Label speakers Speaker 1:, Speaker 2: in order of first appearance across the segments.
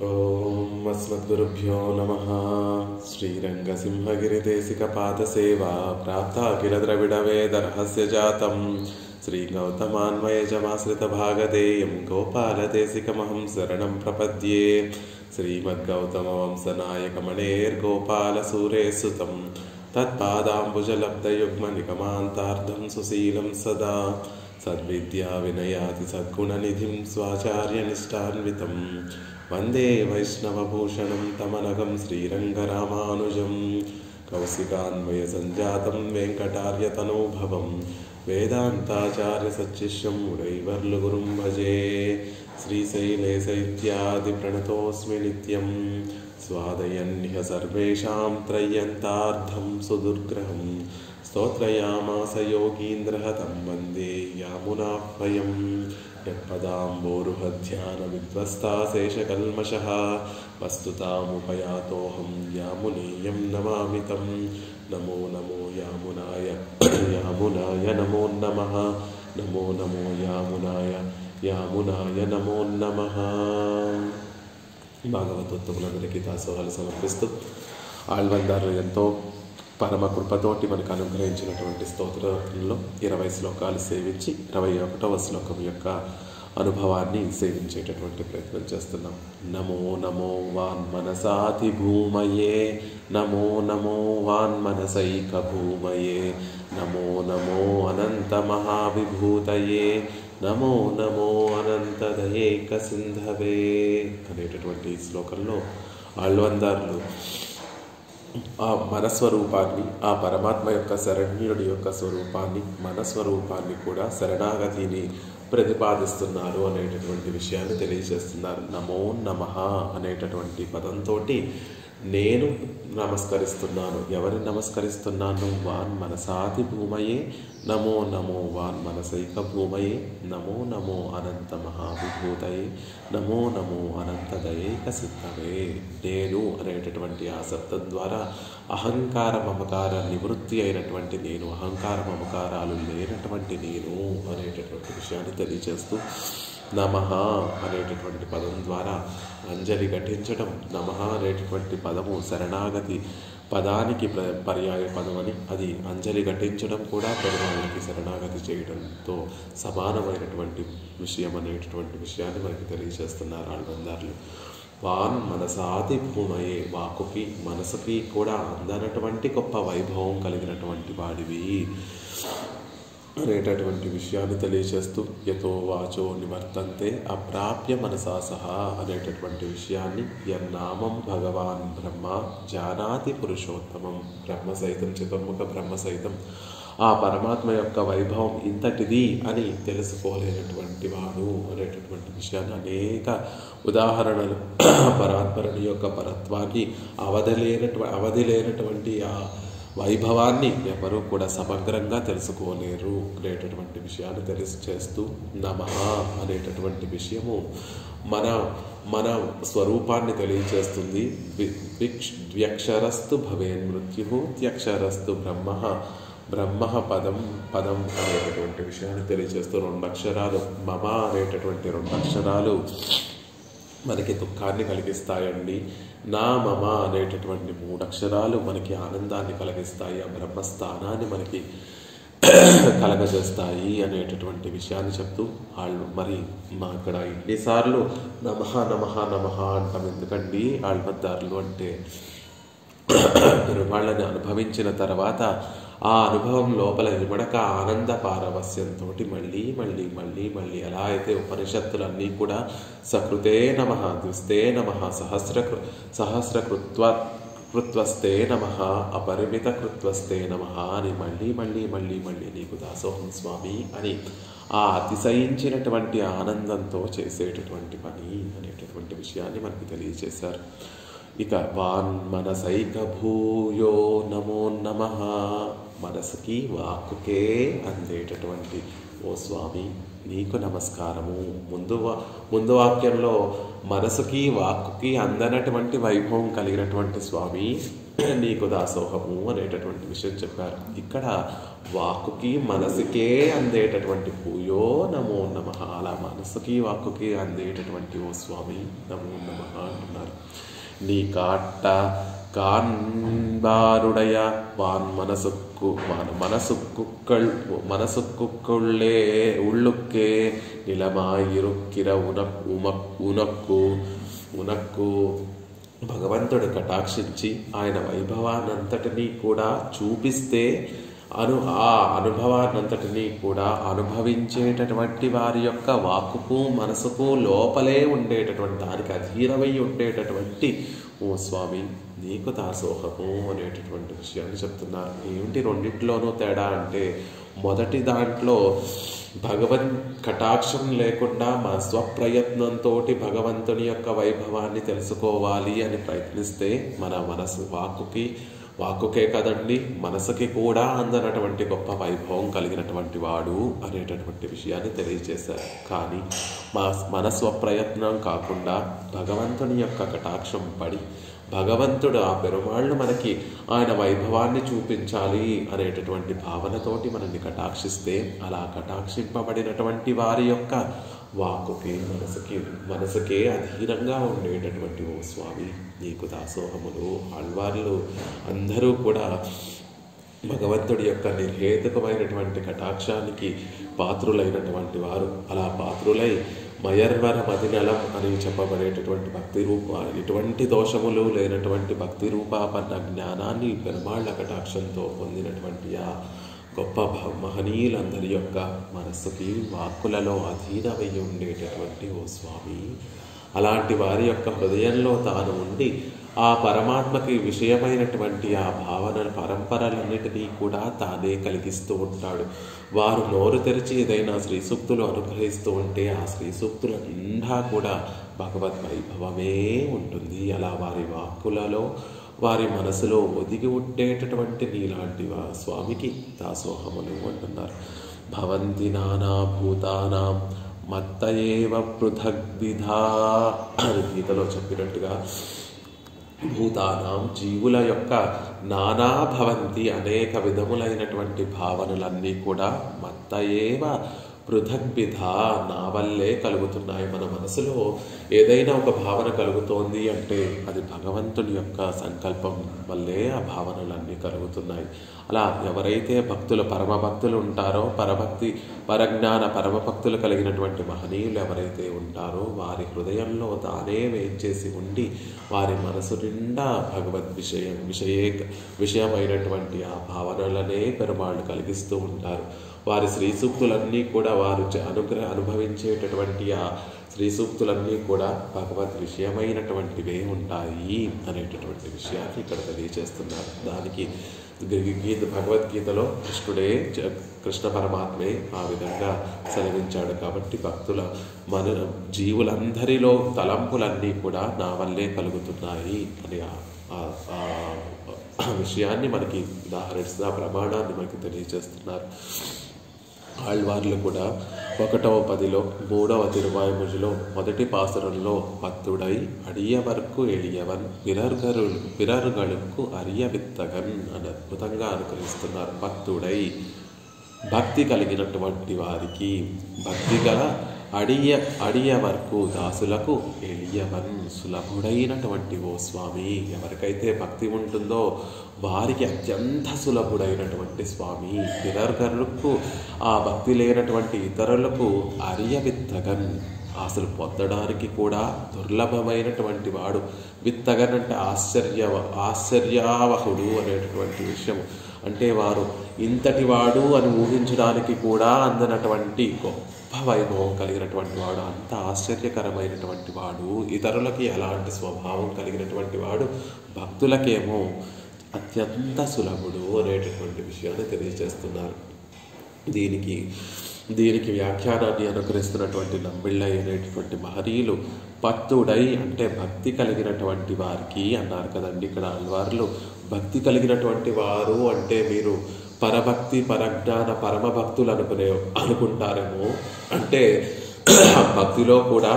Speaker 1: ఓం అస్మద్గురుభ్యో నమః. శ్రీరంగసింహగిరిదేశికపాదసేవా ప్రాప్తాఖిల ద్రవిడవేదర్హస్య జాతం శ్రీగౌతమాన్వయజమాశ్రితభాగధేయం గోపాలదేశికమహం శరణం ప్రపద్యే. శ్రీమద్గౌతమవంశనాయకమణేర్గోపాలసూరేసుతం తత్పాదాంబుజలబ్ధయుగ్మనిగమాంతార్థం సుశీలం సదా సద్విద్యా వినయాతి సద్గుణనిధిం స్వాచార్యనిష్టాన్వితం వందే వైష్ణవభూషణం తమనగం శ్రీరంగరామానుజం. కౌశికాన్వయ సంజాతం వెంకటార్యతనోభవం వేదాంతాచార్య సచ్చిష్యం మురైవర్లుగురుం భజే. శ్రీశైలేశైత్యాది ప్రణతోస్మి నిత్యం స్వాదయన్య సర్వేషాం త్రయ్యంతార్థం సుదుర్గ్రహం స్తోత్రయామాస యోగీంద్రః తం వందే యామునాహ్వయం. యత్పదాంబోరుహధ్యాన విధ్వస్తాశేషకల్మషః వస్తుతాముపయాతోహం యామునేయం నమామి తం. నమో నమో యామునాయ యామునాయ నమో నమః. నమో నమో యామునాయ యామునాయ నమో నమః. భాగవతోత్తములందరికీ దాసోహాలు సమర్పిస్తూ ఆళ్వార్లు ఎంతో పరమ కృపతోటి మనకు అనుగ్రహించినటువంటి స్తోత్రంలో 20 శ్లోకాలు సేవించి 21వ శ్లోకం యొక్క అనుభవాన్ని సేవించేటటువంటి ప్రయత్నం చేస్తున్నాం. నమో నమో వాన్మనసాతి భూమయే నమో నమో వాన్మనసైక భూమయే నమో నమో అనంత మహావిభూతయే నమో నమో అనంతదయేక సింధవే అనేటటువంటి శ్లోకంలో ఆళ్వార్లు ఆ మనస్వరూపాన్ని, ఆ పరమాత్మ యొక్క శరణ్యుడి యొక్క స్వరూపాన్ని, మనస్వరూపాన్ని కూడా శరణాగతిని ప్రతిపాదిస్తున్నారు అనేటటువంటి విషయాన్ని తెలియజేస్తున్నారు. నమో నమః అనేటటువంటి పదంతో నేను నమస్కరిస్తున్నాను. ఎవరిని నమస్కరిస్తున్నాను? వాన్ మనసాతి భూమయే నమో నమో వాన్ మనసైక భూమయే నమో నమో అనంత మహావిభూతయే నమో నమో అనంత దయైక సిద్ధవే. నేను అనేటటువంటి ఆ శబ్దం ద్వారా అహంకార మమకార నివృత్తి అయినటువంటి నేను, అహంకార మమకారాలు లేనటువంటి నేను అనేటటువంటి విషయాన్ని తెలియజేస్తూ నమః అనేటటువంటి పదం ద్వారా అంజలి ఘటించడం. నమః అనేటటువంటి పదము శరణాగతి పదానికి పర్యాయ పదమని, అది అంజలి ఘటించడం కూడా పెరుమాళ్ళకి శరణాగతి చేయడంతో సమానమైనటువంటి విషయం అనేటటువంటి విషయాన్ని మనకి తెలియజేస్తున్నారు ఆళ్వార్లు. వాన్ మనసాతి భూమయే, వాకుకి మనసుకి కూడా అందనటువంటి గొప్ప వైభవం కలిగినటువంటి వాడివి అనేటటువంటి విషయాన్ని తెలియజేస్తూ యతో వాచో నివర్తంతే అప్రాప్య మనసా సహా అనేటటువంటి విషయాన్ని యన్నామం భగవాన్ బ్రహ్మ జానాతి పురుషోత్తమం. బ్రహ్మ సైతం, చతుర్ముఖ బ్రహ్మ సైతం ఆ పరమాత్మ యొక్క వైభవం ఇంతటిది అని తెలుసుకోలేనటువంటి వాడు అనేటటువంటి విషయాన్ని అనేక ఉదాహరణలు పరాత్పరుని యొక్క పరత్వాన్ని, అవధి లేనటువంటి ఆ వైభవాన్ని ఎవరూ కూడా సమగ్రంగా తెలుసుకోలేరు అనేటటువంటి విషయాన్ని తెలియజేస్తూ నమః అనేటటువంటి విషయము మన స్వరూపాన్ని తెలియజేస్తుంది. ద్వ్యక్షరస్తు భవేన్ మృత్యు త్యక్షరస్తు బ్రహ్మ పదం అనేటటువంటి విషయాన్ని తెలియజేస్తూ 2 అక్షరాలు మమ అనేటటువంటి 2 అక్షరాలు మనకి దుఃఖాన్ని కలిగిస్తాయండి. నా మమ అనేటటువంటి 3 అక్షరాలు మనకి ఆనందాన్ని కలిగిస్తాయి, ఆ బ్రహ్మస్థానాన్ని మనకి కలగజేస్తాయి అనేటటువంటి విషయాన్ని చెప్తూ మరి మా ఇక్కడ ఇన్నిసార్లు నమః నమః నమః అంటాం ఎందుకండి? ఆళ్వార్లు అంటే పెరుమాళ్ళని అనుభవించిన తర్వాత ఆ అనుభవం లోపల ఇమడక ఆనంద పారవస్యంతో మళ్ళీ మళ్ళీ మళ్ళీ మళ్ళీ ఎలా అయితే ఉపనిషత్తులన్నీ కూడా సకృతే నమః, ద్విస్తే నమః, సహస్రకృత్వస్తే నమః, అపరిమిత కృత్వస్తే నమః అని మళ్ళీ మళ్ళీ మళ్ళీ మళ్ళీ నీకు దాసోహం స్వామి అని ఆ అతిశయించినటువంటి ఆనందంతో చేసేటటువంటి పని అనేటటువంటి విషయాన్ని మనకి తెలియజేశారు. ఇక వాన్ మనసైక భూయో నమో నమః, మనసుకి వాక్కుకే అందేటటువంటి ఓ స్వామి నీకు నమస్కారము. ముందు వాక్యంలో మనసుకి వాక్కుకి అందనటువంటి వైభవం కలిగినటువంటి స్వామి నీకు దాసోహము అనేటటువంటి విషయం చెప్పారు. ఇక్కడ వాక్కుకి మనసుకే అందేటటువంటి పూయో నమో నమః, అలా మనసుకి వాక్కుకి అందేటటువంటి ఓ స్వామి నమో నమః అంటున్నారు. నీ కాట్ట காண்பாருடைய வான் மனசுக்குள்ளே உள்ளுக்கே நிலமாயிருக்கிற ఉనక్కు భగవంతుడు కటాక్షించి ఆయన వైభవాన్నంతటినీ కూడా చూపిస్తే ఆ అనుభవాన్నంతటినీ కూడా అనుభవించేటటువంటి వారి యొక్క వాక్కుకు మనసుకు లోపలే ఉండేటటువంటి దానికి అధీనమై ఉండేటటువంటి ఓ స్వామి నీకు దాసోహము అనేటటువంటి విషయాన్ని చెప్తున్నారు. ఏమిటి రెండింటిలోనూ తేడా అంటే, మొదటి దాంట్లో భగవన్ కటాక్షం లేకుండా మన స్వప్రయత్నంతో భగవంతుని యొక్క వైభవాన్ని తెలుసుకోవాలి అని ప్రయత్నిస్తే మన మనసు వాక్కుకే కదండి మనసుకి కూడా అందనటువంటి గొప్ప వైభవం కలిగినటువంటి వాడు అనేటటువంటి విషయాన్ని తెలియజేశారు. కానీ మన స్వప్రయత్నం కాకుండా భగవంతుని యొక్క కటాక్షం పడి భగవంతుడు ఆ పెరుమాళ్ళు మనకి ఆయన వైభవాన్ని చూపించాలి అనేటటువంటి భావనతోటి మనల్ని కటాక్షిస్తే, అలా కటాక్షింపబడినటువంటి వారి యొక్క వాక్కుకి మనసుకే అధీనంగా ఉండేటటువంటి ఓ స్వామి నీకు దాసోహములు. ఆళ్వార్లు అందరూ కూడా భగవంతుడి యొక్క నిర్హేతుకమైనటువంటి కటాక్షానికి పాత్రులైనటువంటి వారు. అలా పాత్రులై మయర్వర మదినలం అని చెప్పబడేటటువంటి భక్తి రూప, ఎటువంటి దోషములు లేనటువంటి భక్తి రూపాపన్న జ్ఞానాన్ని పెరుమాళ్ళ కటాక్షంతో పొందినటువంటి ఆ గొప్ప మహనీయులందరి యొక్క మనస్సుకి వాక్కులలో అధీనమై ఉండేటటువంటి ఓ స్వామి, అలాంటి వారి యొక్క హృదయంలో తాను ఉండి ఆ పరమాత్మకి విషయమైనటువంటి ఆ భావన పరంపరలన్నిటినీ కూడా తానే కలిగిస్తూ ఉంటాడు. వారు నోరు తెరిచి ఏదైనా శ్రీ సూక్తులు అనుగ్రహిస్తూ ఉంటే ఆ శ్రీ సూక్తుల నిండా కూడా భగవద్ వైభవమే ఉంటుంది. అలా వారి వాక్కులలో వారి మనసులో ఒదిగి ఉండేటటువంటి నీలాంటి స్వామికి దాసోహములు అంటున్నారు. భవంతి నానా భూతానాం మత్త ఏవ పృథగ్విధా అని గీతలో చెప్పినట్టుగా భూతానాం జీవుల యొక్క నానా భవంతి అనేక విధములైనటువంటి భావనలన్నీ కూడా మత్త ఏవ పృథగ్విధ నా వల్లే కలుగుతున్నాయి. మన మనసులో ఏదైనా ఒక భావన కలుగుతోంది అంటే అది భగవంతుని యొక్క సంకల్పం వల్లే ఆ భావనలన్నీ కలుగుతున్నాయి. అలా ఎవరైతే పరమభక్తులు ఉంటారో, పరజ్ఞాన పరమభక్తులు కలిగినటువంటి మహనీయులు ఎవరైతే ఉంటారో వారి హృదయంలో తానే వేంచేసి ఉండి వారి మనసు నిండా భగవద్ విషయమైనటువంటి ఆ భావనలనే పెరుమాళ్ళు కలిగిస్తూ ఉంటారు. వారి శ్రీ సూక్తులన్నీ కూడా వారు అనుభవించేటటువంటి ఆ శ్రీ సూక్తులన్నీ కూడా భగవద్ విషయమైనటువంటివే ఉంటాయి అనేటటువంటి విషయాన్ని ఇక్కడ తెలియజేస్తున్నారు. దానికి భగవద్గీతలో కృష్ణ పరమాత్మే ఆ విధంగా సెలవించాడు. కాబట్టి జీవులందరిలో తలంపులన్నీ కూడా నా వల్లే కలుగుతున్నాయి అని ఆ విషయాన్ని మనకి ఉదాహరిస్తున్న ప్రమాణాన్ని మనకి తెలియజేస్తున్నారు. ఆళ్వార్లు కూడా 1వ పదిలో 3వ తిరువాయుముజిలో మొదటి పాసురంలో పత్తుడై అడియవర్కు ఎళియవన్ పిరర్గళుకు అరియవిత్తగన్ అని అద్భుతంగా అనుకరిస్తున్నారు. పత్తుడై భక్తి కలిగినటువంటి వారికి, భక్తి గల అడియవర్కు దాసులకు ఎళియవన్ సులభుడైనటువంటి ఓ స్వామి, ఎవరికైతే భక్తి ఉంటుందో వారికి అత్యంత సులభుడైనటువంటి స్వామి. పిరర్గరులకు ఆ భక్తి లేనటువంటి ఇతరులకు అరియవిత్తగన్ అసలు పొందడానికి కూడా దుర్లభమైనటువంటి వాడు. విత్తగన్ అంటే ఆశ్చర్యావహుడు అనేటటువంటి విషయం. అంటే వారు ఇంతటి వాడు అని ఊహించడానికి కూడా అందనటువంటి గొప్ప వైభవం కలిగినటువంటి వాడు, అంత ఆశ్చర్యకరమైనటువంటి వాడు. ఇతరులకి ఎలాంటి స్వభావం కలిగినటువంటి వాడు, భక్తులకేమో అత్యంత సులభుడు అనేటటువంటి విషయాన్ని తెలియజేస్తున్నారు. దీనికి వ్యాఖ్యానాన్ని అనుకరిస్తున్నటువంటి నంబిళ్ళై అనేటటువంటి మహనీయులు పత్తుడై అంటే భక్తి కలిగినటువంటి వారికి అన్నారు కదండి. ఇక్కడ ఆళ్వార్లు భక్తి కలిగినటువంటి వారు అంటే మీరు పరభక్తి పరజ్ఞాన పరమభక్తులు అనుకుంటారేమో. అంటే భక్తిలో కూడా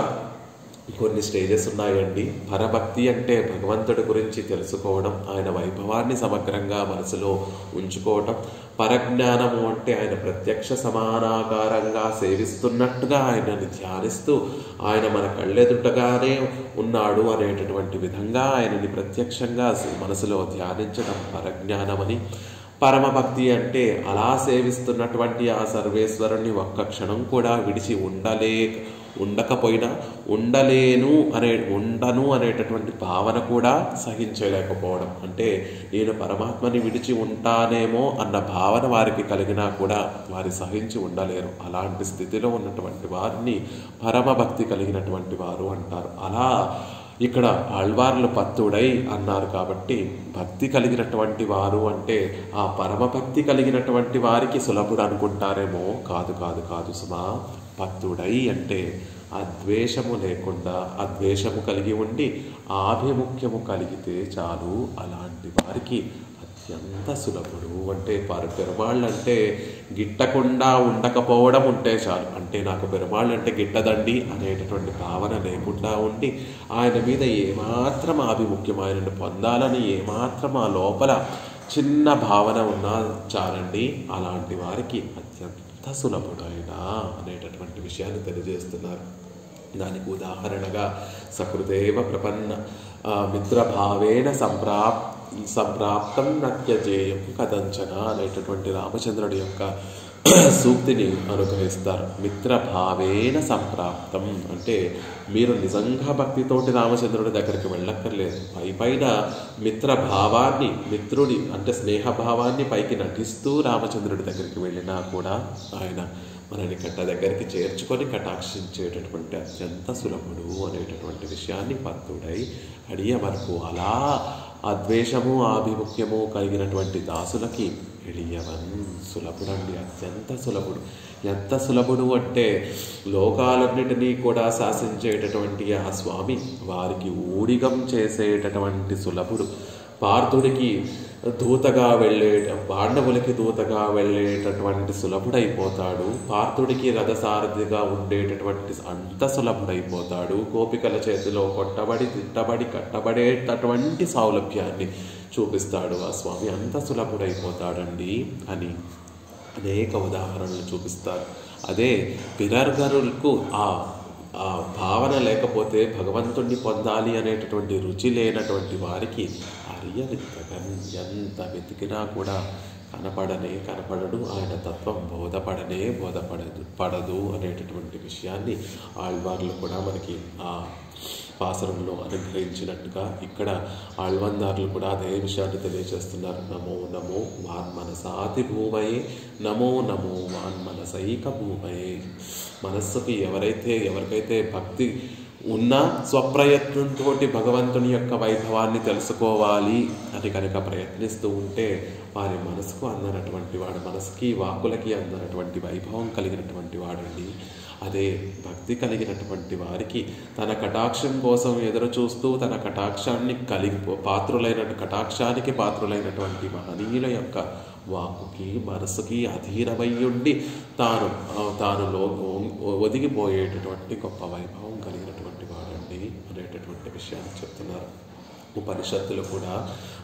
Speaker 1: కొన్ని స్టేజెస్ ఉన్నాయండి. పరభక్తి అంటే భగవంతుడి గురించి తెలుసుకోవడం, ఆయన వైభవాన్ని సమగ్రంగా మనసులో ఉంచుకోవటం. పరజ్ఞానము అంటే ఆయన ప్రత్యక్ష సమానాకారంగా సేవిస్తున్నట్టుగా ఆయనని ధ్యానిస్తూ ఆయన మన కళ్ళెదుటగానే ఉన్నాడు అనేటటువంటి విధంగా ఆయనని ప్రత్యక్షంగా మనసులో ధ్యానించడం పరజ్ఞానమని. పరమభక్తి అంటే అలా సేవిస్తున్నటువంటి ఆ సర్వేశ్వరుణ్ణి ఒక్క క్షణం కూడా విడిచి ఉండకపోయినా ఉండను అనేటటువంటి భావన కూడా సహించలేకపోవడం. అంటే నేను పరమాత్మని విడిచి ఉంటానేమో అన్న భావన వారికి కలిగినా కూడా వారి సహించి ఉండలేరు. అలాంటి స్థితిలో ఉన్నటువంటి వారిని పరమభక్తి కలిగినటువంటి వారు అంటారు. అలా ఇక్కడ ఆళ్వార్లు పత్తుడై అన్నారు కాబట్టి భక్తి కలిగినటువంటి వారు అంటే ఆ పరమభక్తి కలిగినటువంటి వారికి సులభుడు అనుకుంటారేమో. కాదు సుమా. పత్తుడై అంటే అద్వేషము లేకుండా, అద్వేషము కలిగి ఉండి ఆభిముఖ్యము కలిగితే చాలు. అలాంటి వారికి అత్యంత సులభుడు. అంటే పెరుమాళ్ళంటే గిట్టకుండా ఉండకపోవడం ఉంటే చాలు. అంటే నాకు పెరుమాళ్ళంటే గిట్టదండి అనేటటువంటి భావన లేకుండా ఉండి ఆయన మీద ఏమాత్రం ఆభిముఖ్యం, ఆయనను పొందాలని ఏమాత్రం ఆ లోపల చిన్న భావన ఉన్నా చాలండి. అలాంటి వారికి అత్యంత సులభుడు ఆయన అనేటటువంటి విషయాన్ని తెలియజేస్తున్నారు. దానికి ఉదాహరణగా సకృదేవ ప్రపన్న మిత్రభావేన సంప్రాప్తం నత్యజేయం కదంచన అనేటటువంటి రామచంద్రుడి యొక్క సూక్తిని అనుగ్రహిస్తారు. మిత్రభావేన సంప్రాప్తం అంటే మీరు నిజంగా భక్తితోటి రామచంద్రుడి దగ్గరికి వెళ్ళక్కర్లేదు. పైన మిత్రభావాన్ని, మిత్రుడి అంటే స్నేహభావాన్ని పైకి నటిస్తూ రామచంద్రుడి దగ్గరికి వెళ్ళినా కూడా ఆయన మనని దగ్గరికి చేర్చుకొని కటాక్షించేటటువంటి అత్యంత సులభుడు అనేటటువంటి విషయాన్ని పత్తుడై అడియ వరకు అలా అద్వేషము ఆభిముఖ్యము కలిగినటువంటి దాసులకి ఎడియవన్ సులభుడండి, అత్యంత సులభుడు. ఎంత సులభుడు అంటే లోకాలన్నిటినీ కూడా శాసించేటటువంటి ఆ స్వామి వారికి ఊడిగం చేసేటటువంటి సులభుడు. పార్థుడికి దూతగా పాండవులకి దూతగా వెళ్ళేటటువంటి సులభుడైపోతాడు. పార్థుడికి రథసారథిగా ఉండేటటువంటి అంత సులభుడైపోతాడు. గోపికల చేతిలో కొట్టబడి తిట్టబడి కట్టబడేటటువంటి సౌలభ్యాన్ని చూపిస్తాడు ఆ స్వామి. అంత సులభుడైపోతాడండి అని అనేక ఉదాహరణలు చూపిస్తారు. అదే పినర్గరులకు ఆ భావన లేకపోతే భగవంతుణ్ణి పొందాలి అనేటటువంటి రుచి లేనటువంటి వారికి అరియవిత్తగన్ ఎంత వెతికినా కూడా కనపడడు. ఆయన తత్వం బోధపడదు అనేటటువంటి విషయాన్ని ఆళ్వార్లు కూడా మనకి ఆ పాసరంలో అనుగ్రహించినట్టుగా ఇక్కడ ఆళ్వందారులు కూడా అదే విషయాన్ని తెలియజేస్తున్నారు. నమో నమో వాన్మనసాతి భూమయే, నమో నమో వాన్మనసైక భూమయే. మనస్సుకి ఎవరికైతే భక్తి ఉన్నా స్వప్రయత్నంతో భగవంతుని యొక్క వైభవాన్ని తెలుసుకోవాలి అని కనుక ప్రయత్నిస్తూ ఉంటే వారి మనసుకు అందనటువంటి వాడు, మనసుకి వాక్కులకి అందనటువంటి వైభవం కలిగినటువంటి వాడండి. అదే భక్తి కలిగినటువంటి వారికి తన కటాక్షం కోసం ఎదురు చూస్తూ తన కటాక్షానికి పాత్రులైనటువంటి మహనీయుల యొక్క వాక్కుకి మనసుకి అధీనమై ఉండి తాను ఒదిగిపోయేటటువంటి గొప్ప వైభవం కలిగినటువంటి వాడండి అనేటటువంటి విషయాన్ని చెప్తున్నారు. ఉపనిషత్తులు కూడా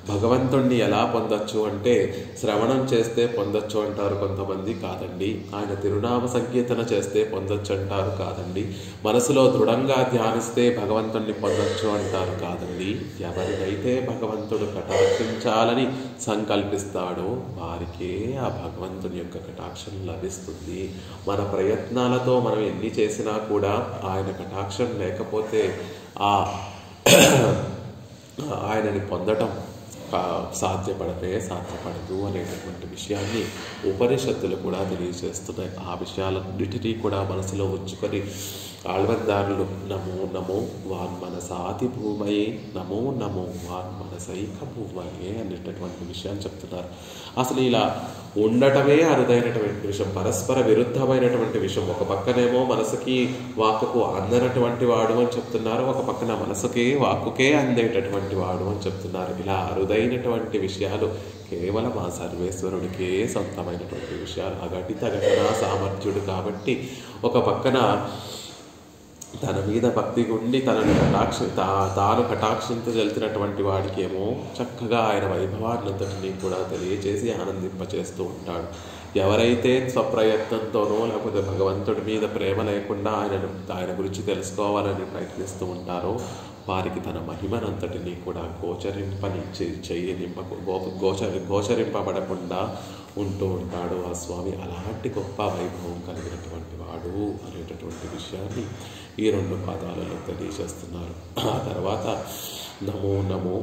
Speaker 1: భగవంతుణ్ణి ఎలా పొందొచ్చు అంటే శ్రవణం చేస్తే పొందొచ్చు అంటారు కొంతమంది. కాదండి. ఆయన తిరునామ సంకీర్తన చేస్తే పొందొచ్చు అంటారు. కాదండి. మనసులో దృఢంగా ధ్యానిస్తే భగవంతుణ్ణి పొందొచ్చు అంటారు. కాదండి. ఎవరినైతే భగవంతుడు కటాక్షించాలని సంకల్పిస్తాడో వారికే ఆ భగవంతుని యొక్క కటాక్షం లభిస్తుంది. మన ప్రయత్నాలతో మనం ఎన్ని చేసినా కూడా ఆయన కటాక్షం లేకపోతే ఆయనని పొందటం సాధ్యపడదు అనేటటువంటి విషయాన్ని ఉపనిషత్తులు కూడా తెలియజేస్తున్నాయి. ఆ విషయాలన్నిటినీ కూడా మనసులో ఉంచుకొని ఆళ్వందారులు నమో నమో వాన్మనసాతి భూమయే, నమో నమో వాన్మనసైక భూమయే అనేటటువంటి విషయాన్ని చెప్తున్నారు. అసలు ఇలా ఉండటమే అరుదైనటువంటి విషయం, పరస్పర విరుద్ధమైనటువంటి విషయం. ఒక పక్కనేమో మనసుకి వాక్కుకు అందనటువంటి వాడు అని చెప్తున్నారు, ఒక పక్కన మనసుకే వాక్కుకే అందేటటువంటి వాడు అని చెప్తున్నారు. ఇలా అరుదైనటువంటి విషయాలు కేవలం ఆ సర్వేశ్వరుడికే సొంతమైనటువంటి విషయాలు. అఘటిత ఘటనా సామర్థ్యుడు కాబట్టి ఒక పక్కన తన మీద భక్తి ఉండి తాను కటాక్షించగలిగినటువంటి వాడికేమో చక్కగా ఆయన వైభవాన్నంతటినీ కూడా తెలియచేసి ఆనందింపచేస్తూ ఉంటాడు. ఎవరైతే స్వప్రయత్నంతోనో లేకపోతే భగవంతుడి మీద ప్రేమ లేకుండా ఆయన గురించి తెలుసుకోవాలని ప్రయత్నిస్తూ ఉంటారో వారికి తన మహిమనంతటినీ కూడా గోచరింపబడకుండా ఉంటూ ఉంటాడు ఆ స్వామి. అలాంటి గొప్ప వైభవం కలిగినటువంటి వాడు అనేటటువంటి విషయాన్ని ఈ 2 పాదాలలో తెలియజేస్తున్నారు. ఆ తర్వాత నమో నమో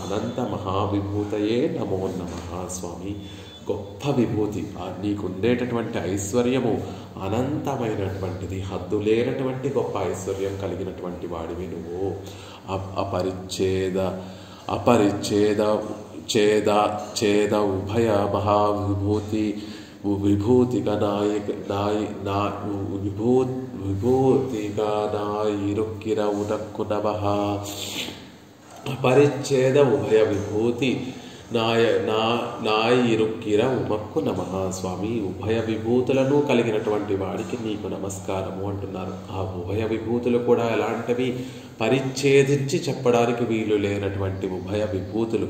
Speaker 1: అనంత మహావిభూతయే నమో నమః స్వామి. గొప్ప విభూతి, నీకుండేటటువంటి ఐశ్వర్యము అనంతమైనటువంటిది, హద్దు లేనటువంటి గొప్ప ఐశ్వర్యం కలిగినటువంటి వాడివి నువ్వు. అపరిచ్ఛేద ఉభయ మహావిభూతి విభూతిగా నాయిరుక్కిర ఉనక్కు నమః. అపరిచ్ఛేద ఉభయ విభూతి నాయిరుక్కిర ఉమక్కు నమః స్వామి. ఉభయ విభూతులను కలిగినటువంటి వాడికి నీకు నమస్కారము అంటున్నారు. ఆ ఉభయ విభూతులు కూడా ఎలాంటివి? పరిచ్ఛేదించి చెప్పడానికి వీలు లేనటువంటి ఉభయ విభూతులు.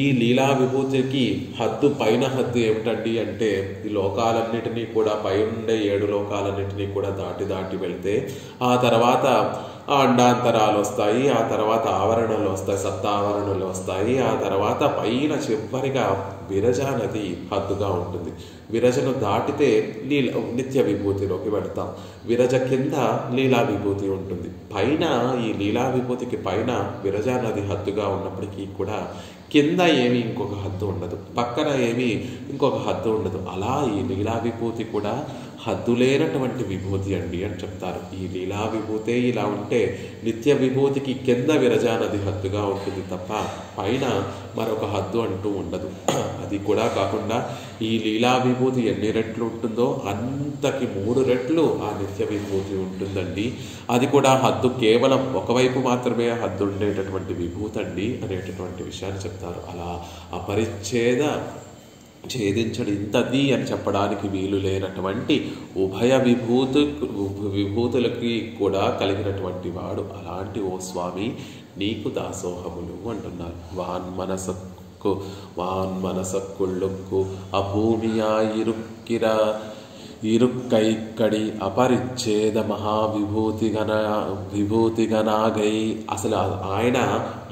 Speaker 1: ఈ లీలా విభూతికి పైన హద్దు ఏమిటండి అంటే, ఈ లోకాలన్నిటినీ కూడా పైనుండే 7 లోకాలన్నిటినీ కూడా దాటి వెళితే ఆ తర్వాత అండాంతరాలు వస్తాయి, ఆ తర్వాత ఆవరణలు వస్తాయి, సప్తావరణలు వస్తాయి, ఆ తర్వాత పైన చివరిగా విరజా నది హద్దుగా ఉంటుంది. విరజను దాటితే నిత్య విభూతిలోకి వెళతాం. విరజ కింద లీలా విభూతి ఉంటుంది. పైన ఈ లీలా విభూతికి పైన విరజా నది హద్దుగా ఉన్నప్పటికీ కూడా కింద ఏమి ఇంకొక హద్దు ఉండదు, పక్కన ఏమి ఇంకొక హద్దు ఉండదు. అలా ఈ లీలా విభూతి కూడా హద్దు లేనటువంటి విభూతి అండి అని చెప్తారు. ఈ లీలా విభూతే ఇలా ఉంటే నిత్య విభూతికి కింద విరజా నది హద్దుగా ఉంటుంది తప్ప పైన మరొక హద్దు అంటూ ఉండదు. అది కూడా కాకుండా ఈ లీలా విభూతి ఎన్ని రెట్లు ఉంటుందో అంతకి 3 రెట్లు ఆ నిత్య విభూతి ఉంటుందండి. అది కూడా హద్దు కేవలం ఒకవైపు మాత్రమే హద్దు ఉండేటటువంటి విభూతి అండి అనేటటువంటి విషయాన్ని చెప్తారు. అలా ఛేదించడు ఇంతది అని చెప్పడానికి వీలు లేనటువంటి ఉభయ విభూతులకి కూడా కలిగినటువంటి వాడు. అలాంటి ఓ స్వామి నీకు దాసోహములు అంటున్నారు. వాన్మనసక్కుళ్ళుక్కు అభూమియా ఇరుక్కైక్కడి అపరిచ్ఛేద విభూతిగనాగై. అసలు ఆయన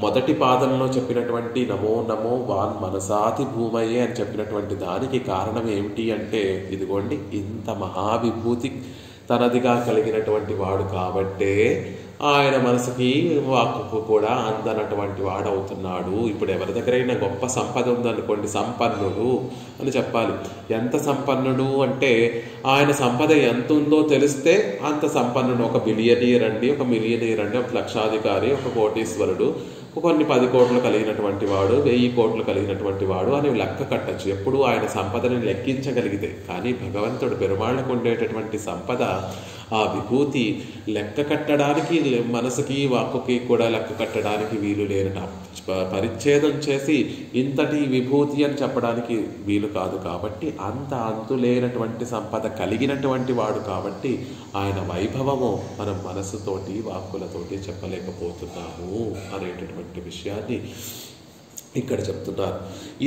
Speaker 1: మొదటి పాదంలో చెప్పినటువంటి నమో నమో వాన్ మనసాతి భూమయ్యే అని చెప్పినటువంటి దానికి కారణం ఏమిటి అంటే, ఇదిగోండి ఇంత మహావిభూతి తనదిగా కలిగినటువంటి వాడు కాబట్టే ఆయన మనసుకి వాక్కు కూడా అందనటువంటి వాడవుతున్నాడు. ఇప్పుడు ఎవరి దగ్గరైనా గొప్ప సంపద ఉందనుకోండి, సంపన్నుడు అని చెప్పాలి. ఎంత సంపన్నుడు అంటే ఆయన సంపద ఎంత ఉందో తెలిస్తే అంత సంపన్నుడు. 1 బిలియనీర్ అండి, 1 మిలియనీర్ అండి, 1 లక్షాధికారి, 1 కోటీశ్వరుడు, కొన్ని 10 కోట్లు కలిగినటువంటి వాడు, 1000 కోట్లు కలిగినటువంటి వాడు అని లెక్క కట్టచ్చు ఎప్పుడు ఆయన సంపదని లెక్కించగలిగితే. కానీ భగవంతుడు పెరుమాళ్ళకు ఉండేటటువంటి సంపద, ఆ విభూతి లెక్క కట్టడానికి మనసుకి వాక్కుకి కూడా లెక్క కట్టడానికి వీలు లేనట. పరిచ్ఛేదం చేసి ఇంతటి విభూతి అని చెప్పడానికి వీలు కాదు. కాబట్టి అంత అంతులేనటువంటి సంపద కలిగినటువంటి వాడు కాబట్టి ఆయన వైభవము మనం మనసుతోటి వాక్కులతోటి చెప్పలేకపోతున్నాము అనేటటువంటి విషయాన్ని ఇక్కడ చెప్తున్నారు.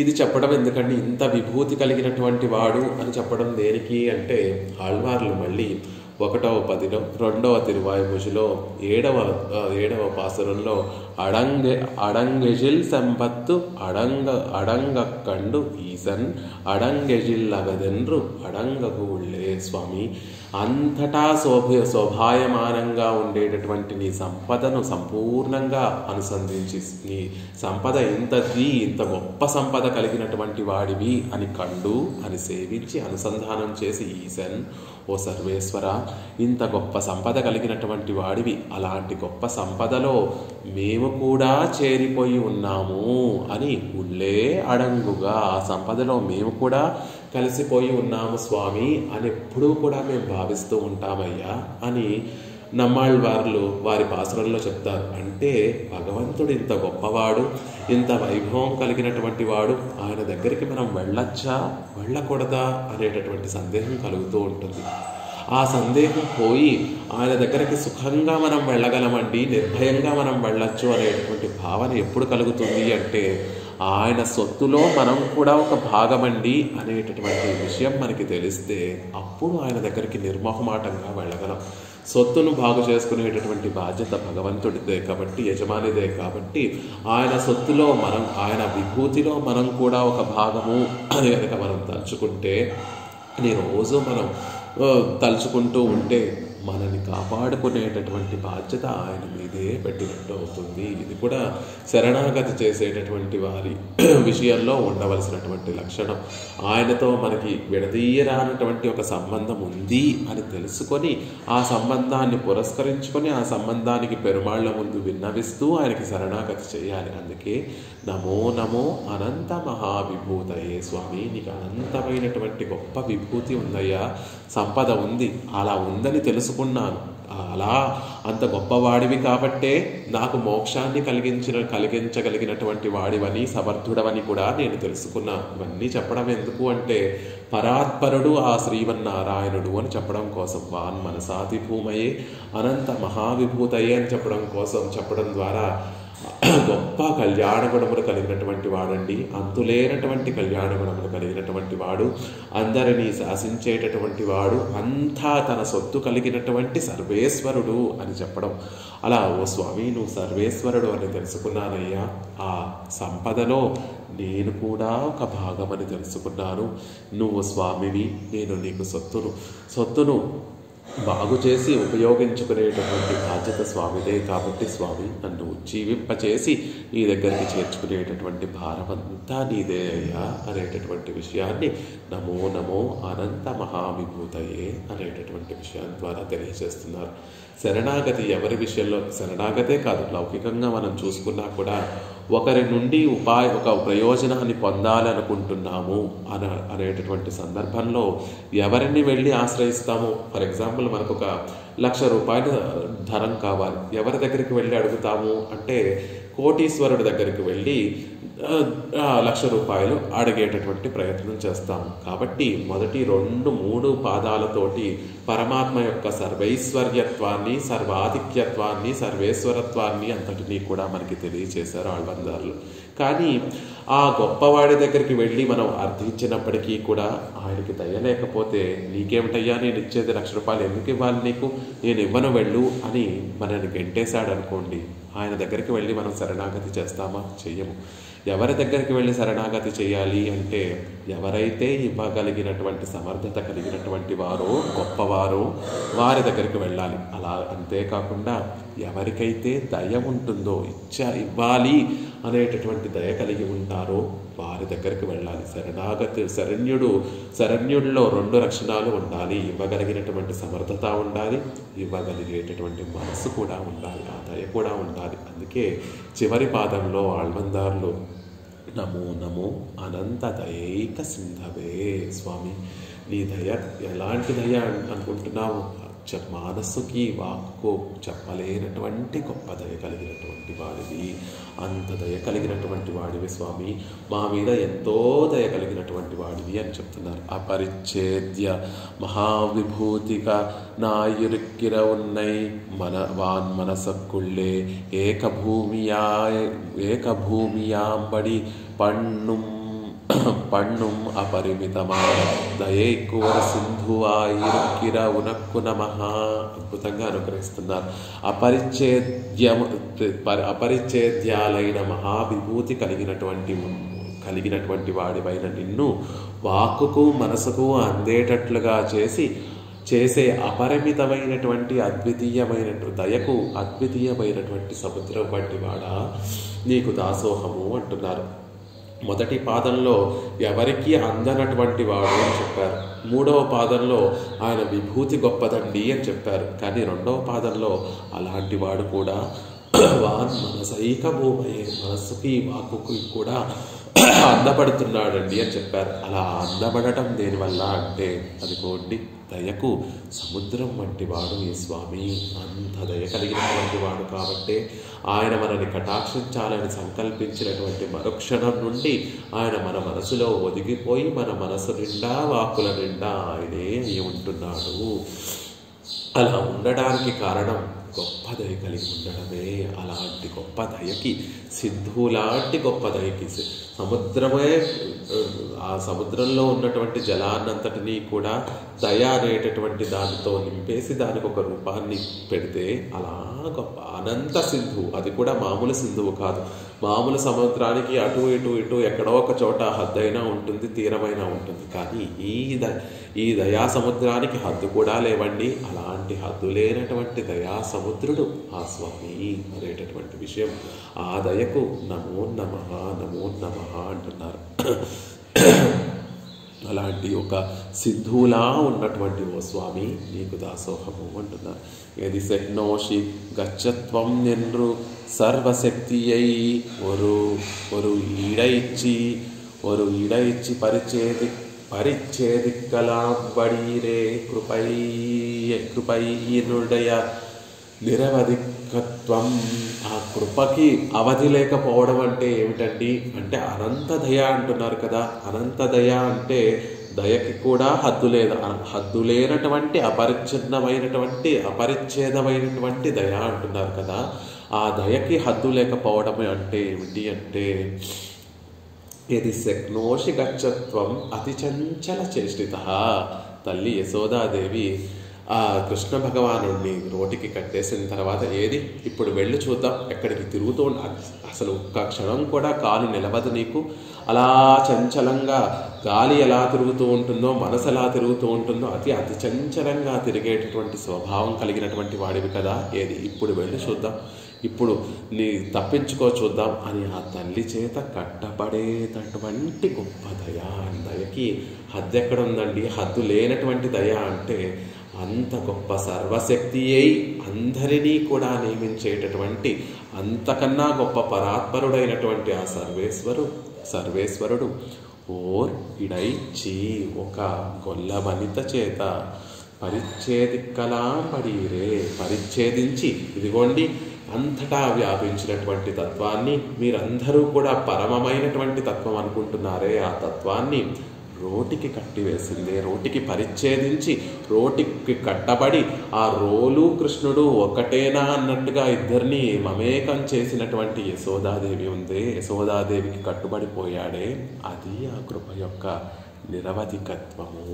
Speaker 1: ఇది చెప్పడం ఎందుకంటే, ఇంత విభూతి కలిగినటువంటి వాడు అని చెప్పడం దేనికి అంటే, ఆళ్వార్లు మళ్ళీ 1వ పదిలో 2వ తిరువాయుముషిలో 7వ పాసురంలో అడంగెజిల్ సంపత్తు అడంగకండు ఈసన్ అడంగెజిల్లగదెన్రు అడంగకు ఉళ్ళే స్వామి. అంతటా శోభాయమానంగా ఉండేటటువంటి నీ సంపదను సంపూర్ణంగా అనుసంధించి, నీ సంపద ఇంత గొప్ప సంపద కలిగినటువంటి వాడివి అని కండు అని సేవించి అనుసంధానం చేసి, ఈసన్ ఓ సర్వేశ్వర ఇంత గొప్ప సంపద కలిగినటువంటి వాడివి, అలాంటి గొప్ప సంపదలో మేము కూడా చేరిపోయి ఉన్నాము అని ఉళ్ళే అడంగుగా ఆ సంపదలో మేము కూడా కలిసిపోయి ఉన్నాము స్వామి అని ఎప్పుడూ కూడా మేము భావిస్తూ ఉంటామయ్యా అని నమ్మాళ్వార్లు వారి పాసురంలో చెప్తారు. అంటే భగవంతుడు ఇంత గొప్పవాడు, ఇంత వైభవం కలిగినటువంటి వాడు, ఆయన దగ్గరికి మనం వెళ్ళొచ్చా వెళ్ళకూడదా అనేటటువంటి సందేహం కలుగుతూ ఉంటుంది. ఆ సందేహం పోయి ఆయన దగ్గరికి సుఖంగా మనం వెళ్ళగలమండి, నిర్భయంగా మనం వెళ్ళొచ్చు అనేటువంటి భావన ఎప్పుడు కలుగుతుంది అంటే ఆయన సొత్తులో మనం కూడా ఒక భాగమండి అనేటటువంటి విషయం మనకి తెలిస్తే అప్పుడు ఆయన దగ్గరికి నిర్మోహమాటంగా వెళ్ళగలం. సొత్తును బాగు చేసుకునేటటువంటి బాధ్యత భగవంతుడిదే కాబట్టి, యజమానిదే కాబట్టి ఆయన సొత్తులో మనం, ఆయన విభూతిలో మనం కూడా ఒక భాగము అని కనుక మనం తలుచుకుంటే, రోజు మనం తలుచుకుంటూ ఉంటే మనని కాపాడుకునేటటువంటి బాధ్యత ఆయన మీదే పెట్టినట్టు అవుతుంది. ఇది కూడా శరణాగతి చేసేటటువంటి వారి విషయంలో ఉండవలసినటువంటి లక్షణం. ఆయనతో మనకి విడదీయరానటువంటి ఒక సంబంధం ఉంది అని తెలుసుకొని ఆ సంబంధాన్ని పురస్కరించుకొని ఆ సంబంధానికి పెరుమాళ్ల ముందు విన్నవిస్తూ ఆయనకి శరణాగతి చేయాలి. అందుకే నమో నమో అనంత మహావిభూతయే, స్వామి నీకు అనంతమైనటువంటి గొప్ప విభూతి ఉందయ్యా, సంపద ఉంది, అలా ఉందని తెలుసుకున్నాను. అలా అంత గొప్పవాడివి కాబట్టే నాకు మోక్షాన్ని కలిగించగలిగినటువంటి వాడివని, సమర్థుడవని కూడా నేను తెలుసుకున్నాను. ఇవన్నీ చెప్పడం ఎందుకు అంటే పరాత్పరుడు ఆ శ్రీమన్నారాయణుడు అని చెప్పడం కోసం. వాన్ మనసాతి భూమయే అనంత మహావిభూతయే అని చెప్పడం ద్వారా గొప్ప కళ్యాణ గుణములు కలిగినటువంటి వాడండి, అంతులేనటువంటి కళ్యాణ గుణములు కలిగినటువంటి వాడు, అందరినీ శాసించేటటువంటి వాడు, అంతా తన సొత్తు కలిగినటువంటి సర్వేశ్వరుడు అని చెప్పడం. అలా ఓ స్వామి నువ్వు సర్వేశ్వరుడు అని తెలుసుకున్నానయ్యా, ఆ సంపదలో నేను కూడా ఒక భాగమని తెలుసుకున్నాను. నువ్వు స్వామివి, నేను నీకు సొత్తును బాగు చేసి ఉపయోగించుకునేటటువంటి బాధ్యత స్వామిదే కాబట్టి స్వామి నన్ను ఉజ్జీవింపచేసి నీ దగ్గరికి చేర్చుకునేటటువంటి భారమంతా నీదే అయ్యా అనేటటువంటి విషయాన్ని నమో నమో అనంత మహావిభూతయే అనేటటువంటి విషయం ద్వారా తెలియజేస్తున్నారు. శరణాగతి ఎవరి విషయంలో, శరణాగతే కాదు లౌకికంగా మనం చూసుకున్నా కూడా ఒకరి నుండి ఒక ప్రయోజనాన్ని పొందాలనుకుంటున్నాము అనేటటువంటి సందర్భంలో ఎవరిని వెళ్ళి ఆశ్రయిస్తాము? ఫర్ ఎగ్జాంపుల్ మనకు ఒక 1,00,000 రూపాయలు ధనం కావాలి, ఎవరి దగ్గరికి వెళ్ళి అడుగుతాము అంటే కోటీశ్వరుడి దగ్గరికి వెళ్ళి 1,00,000 రూపాయలు అడిగేటటువంటి ప్రయత్నం చేస్తాము. కాబట్టి మొదటి 2-3 పాదాలతోటి పరమాత్మ యొక్క సర్వైశ్వర్యత్వాన్ని, సర్వాధిక్యత్వాన్ని, సర్వేశ్వరత్వాన్ని అంతటినీ కూడా మనకి తెలియచేశారు ఆళ్వార్లు. కానీ ఆ గొప్పవాడి దగ్గరికి వెళ్ళి మనం అర్థించినప్పటికీ కూడా ఆయనకి దయ లేకపోతే నీకేమిటయ్యా నేను ఇచ్చేది 1,00,000 రూపాయలు ఎందుకు ఇవ్వాలి నీకు, నేను ఇవ్వను వెళ్ళు అని మనల్ని గెంటేశాడు అనుకోండి, ఆయన దగ్గరికి వెళ్ళి మనం శరణాగతి చేస్తామా? చెయ్యము. ఎవరి దగ్గరికి వెళ్ళి శరణాగతి చేయాలి అంటే ఎవరైతే ఇవ్వగలిగినటువంటి సమర్థత కలిగినటువంటి వారో, గొప్పవారో వారి దగ్గరికి వెళ్ళాలి. అలా అంతేకాకుండా ఎవరికైతే దయ ఉంటుందో, ఇవ్వాలి అనేటటువంటి దయ కలిగి ఉంటారో వారి దగ్గరికి వెళ్ళాలి. శరణ్యుడిలో 2 లక్షణాలు ఉండాలి. ఇవ్వగలిగినటువంటి సమర్థత ఉండాలి, ఇవ్వగలిగేటటువంటి మనసు కూడా ఉండాలి, ఆ దయ కూడా ఉండాలి. అందుకే చివరి పాదంలో ఆళ్వార్లు నమో నమో అనంత దయైక సింధవే, స్వామి నీ దయ ఎలాంటి దయ అనుకుంటున్నావు? మనస్సుకి వాక్కు చెప్పలేనటువంటి గొప్ప దయ కలిగినటువంటి వాడివి, అంత దయ కలిగినటువంటి వాడివి స్వామి, మా మీద ఎంతో దయ కలిగినటువంటి వాడివి అని చెప్తున్నారు. అపరిచ్ఛేద్య మహావిభూతిక నాయురిక్కిర ఉన్నై వాన్ మనసక్కుళ్ళే ఏకభూమియాంబడి பண்ணும் అపరిమితమైన దయైకోర సింధువాయిరుక్కిర ఉనక్కు నమః. అద్భుతంగా అనుగ్రహిస్తున్నారు. అపరిచ్ఛేద్యాలైన మహావిభూతి కలిగినటువంటి వాడివైన నిన్ను వాక్కుకు మనసుకు అందేటట్లుగా చేసే అపరిమితమైనటువంటి దయకు అద్వితీయమైనటువంటి సముద్రం వంటి వాడా నీకు దాసోహము అంటున్నారు. మొదటి పాదంలో ఎవరికి అందనటువంటి వాడు అని చెప్పారు. 3వ పాదంలో ఆయన విభూతి గొప్పదండి అని చెప్పారు. కానీ 2వ పాదంలో అలాంటి వాడు కూడా వాన్ మనసైక భూమయే, మనస్సుకి వాక్కుకి కూడా అందపడుతున్నాడండి అని చెప్పారు. అలా అందపడటం దేనివల్ల అంటే అదిగోండి దయకు సముద్రం వంటి వాడు ఈ స్వామి. అంత దయ కలిగినటువంటి వాడు కాబట్టే ఆయన మనని కటాక్షించాలని సంకల్పించినటువంటి మరుక్షణం నుండి ఆయన మన మనసులో ఒదిగిపోయి మన మనసు నిండా వాక్కుల నిండా ఆయనే అయి ఉంటున్నాడు. అలా ఉండడానికి కారణం గొప్ప దయ కలిగి ఉండడమే. అలాంటి గొప్ప దయకి, సింధు లాంటి గొప్ప దయకి, సముద్రమే ఆ సముద్రంలో ఉన్నటువంటి జలాన్నంతటినీ కూడా దయ అనేటటువంటి దానితో నింపేసి దానికి ఒక రూపాన్ని పెడితే అలా గొప్ప అనంత సింధువు. అది కూడా మామూలు సింధువు కాదు. మామూలు సముద్రానికి అటు ఇటు ఇటు ఎక్కడో ఒక చోట హద్దైనా ఉంటుంది, తీరమైనా ఉంటుంది. కానీ ఈ దయా సముద్రానికి హద్దు కూడా లేవండి. అలాంటి హద్దు లేనటువంటి దయా సముద్రుడు ఆ స్వామి అనేటటువంటి విషయం. ఆ దయకు నమో నమః నమో నమః అంటున్నారు. అలాంటి ఒక సింధువులా ఉన్నటువంటి ఓ స్వామి నీకు దాసోహము అంటున్నారు. ఏది శక్నోషి గచ్చత్వం ఎన్రు సర్వశక్తియై ஒரு இடைச்சி పరిచ్ఛేదిక్కలాంబడీరే కృపైనుడయ నిరవధికత్వం. ఆ కృపకి అవధి లేకపోవడం అంటే ఏమిటండి అంటే అనంత దయ అంటున్నారు కదా. అనంత దయ అంటే దయకి కూడా హద్దు లేదు. హద్దు లేనటువంటి అపరిచ్ఛేదమైనటువంటి దయ అంటున్నారు కదా. ఆ దయకి హద్దు లేకపోవడం అంటే ఏమిటి అంటే ఇది శక్నోషి గచ్చత్వం అతి చంచల చేష్టిత. తల్లి యశోదాదేవి ఆ కృష్ణ భగవానుడిని రోటికి కట్టేసిన తర్వాత ఏది ఇప్పుడు వెళ్ళి చూద్దాం ఎక్కడికి తిరుగుతూ అసలు ఒక్క క్షణం కూడా కాలు నిలవదు నీకు. అలా చంచలంగా గాలి ఎలా తిరుగుతూ ఉంటుందో, మనసు ఎలా తిరుగుతూ ఉంటుందో అతి చంచలంగా తిరిగేటటువంటి స్వభావం కలిగినటువంటి వాడివి కదా. ఏది ఇప్పుడు వెళ్ళి చూద్దాం, ఇప్పుడు నీ తప్పించుకో చూద్దాం అని ఆ తల్లి చేత కట్టబడేటటువంటి గొప్ప దయ. దయకి హద్దు ఎక్కడ ఉందండి? హద్దు లేనటువంటి దయ అంటే అంత గొప్ప సర్వశక్తి అయి అందరినీ కూడా నియమించేటటువంటి అంతకన్నా గొప్ప పరాత్పరుడైనటువంటి ఆ సర్వేశ్వరుడు ఓర్ ఇడైచి ఒక గొల్ల వనిత చేత పరిచ్ఛేదిక్కలాంబడీరే పరిచ్ఛేదించి ఇదిగోండి అంతటా వ్యాపించినటువంటి తత్వాన్ని మీరందరూ కూడా పరమమైనటువంటి తత్వం అనుకుంటున్నారే ఆ తత్వాన్ని రోటికి కట్టివేసిందే. రోటికి పరిచ్ఛేదించి రోటికి కట్టబడి ఆ రోలు కృష్ణుడు ఒకటేనా అన్నట్టుగా ఇద్దరిని మమేకం చేసినటువంటి యశోదాదేవి ఉందే, యశోదాదేవికి కట్టుబడిపోయాడే. అది ఆ కృప యొక్క నిరవధికత్వము.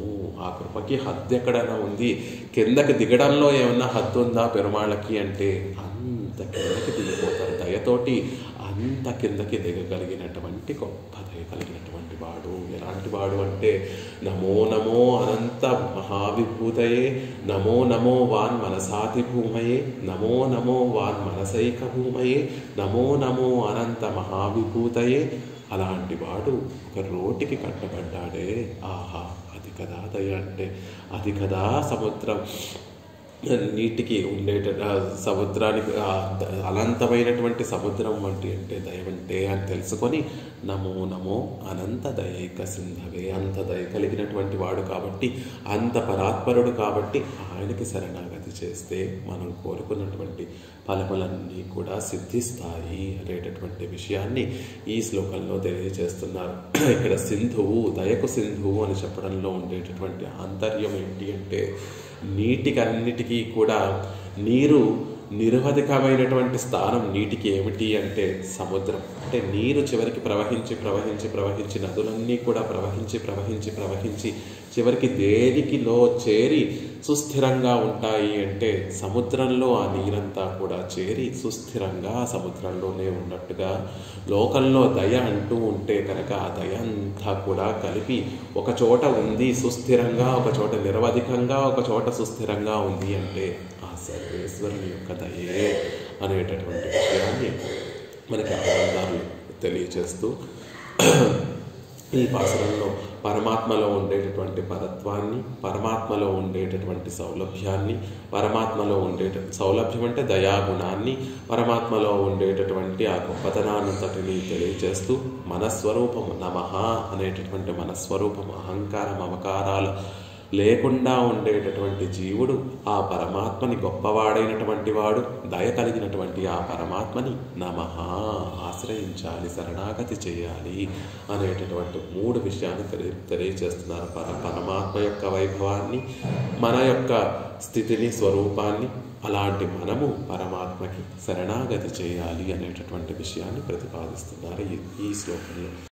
Speaker 1: ఆ కృపకి హద్దు ఎక్కడైనా ఉంది? కిందకి దిగడంలో ఏమన్నా హద్దు ఉందా పెరుమాళ్ళకి అంటే అంత కిందకి దిగిపోతారు దయతోటి. అంత కిందకి దిగగలిగినటువంటి గొప్ప దయ కలిగినటువంటి వాడు. ఎలాంటి వాడు అంటే నమో నమో అనంత మహావిభూతయే, నమో నమో వాన్ మనసాతి భూమయే, నమో నమో వాన్ మనసైక భూమయే, నమో నమో అనంత మహావిభూతయే. అలాంటి వాడు ఒక రోటికి కట్టబడ్డాడే. ఆహా, అది కదా దయ అంటే. అది కదా సముద్రం నీటికి ఉండేట సముద్రానికి అనంతమైనటువంటి సముద్రం వంటి అంటే దయవంటే అని తెలుసుకొని నమో నమో అనంత దయైక సింధవే. అంత దయ కలిగినటువంటి వాడు కాబట్టి, అంత పరాత్పరుడు కాబట్టి ఆయనకి శరణాగతి చేస్తే మనం కోరుకున్నటువంటి ఫలములన్నీ కూడా సిద్ధిస్తాయి అనేటటువంటి విషయాన్ని ఈ శ్లోకంలో తెలియజేస్తున్నారు. ఇక్కడ సింధువు, దయకు సింధువు అని చెప్పడంలో ఉండేటటువంటి ఆంతర్యం ఏంటి అంటే నీటికన్నిటికీ కూడా నీరు నిరవధికమైనటువంటి స్థానం నీటికి ఏమిటి అంటే సముద్రం. అంటే నీరు చివరికి ప్రవహించి నదులన్నీ కూడా ప్రవహించి చివరికి దేనికిలో చేరి సుస్థిరంగా ఉంటాయి అంటే సముద్రంలో ఆ నీరంతా కూడా చేరి సుస్థిరంగా సముద్రంలోనే ఉన్నట్టుగా లోకంలో దయ అంటూ ఉంటే కనుక ఆ దయ అంతా కూడా కలిపి ఒక చోట ఉంది సుస్థిరంగా, ఒక చోట నిరవధికంగా, ఒక చోట సుస్థిరంగా ఉంది అంటే ఆ సర్వేశ్వరుని యొక్క దయే అనేటటువంటి విషయాన్ని మనకి ఆనందాలు తెలియచేస్తూ ఈ పాసురంలో పరమాత్మలో ఉండేటటువంటి పరత్వాన్ని, పరమాత్మలో ఉండేటటువంటి సౌలభ్యాన్ని, పరమాత్మలో సౌలభ్యం అంటే దయాగుణాన్ని, పరమాత్మలో ఉండేటటువంటి ఆ గొప్పతనాన్నంతటిని తెలియజేస్తూ మనస్వరూపం నమః అనేటటువంటి మనస్వరూపం అహంకారం మమకారాలు లేకుండా ఉండేటటువంటి జీవుడు ఆ పరమాత్మని గొప్పవాడైనటువంటి వాడు, దయ కలిగినటువంటి ఆ పరమాత్మని నమః ఆశ్రయించాలి, శరణాగతి చేయాలి అనేటటువంటి 3 విషయాన్ని తెలియజేస్తున్నారు. పరమాత్మ యొక్క వైభవాన్ని, మన యొక్క స్థితిని, స్వరూపాన్ని, అలాంటి మనము పరమాత్మకి శరణాగతి చేయాలి అనేటటువంటి విషయాన్ని ప్రతిపాదిస్తున్నారు ఈ శ్లోకంలో.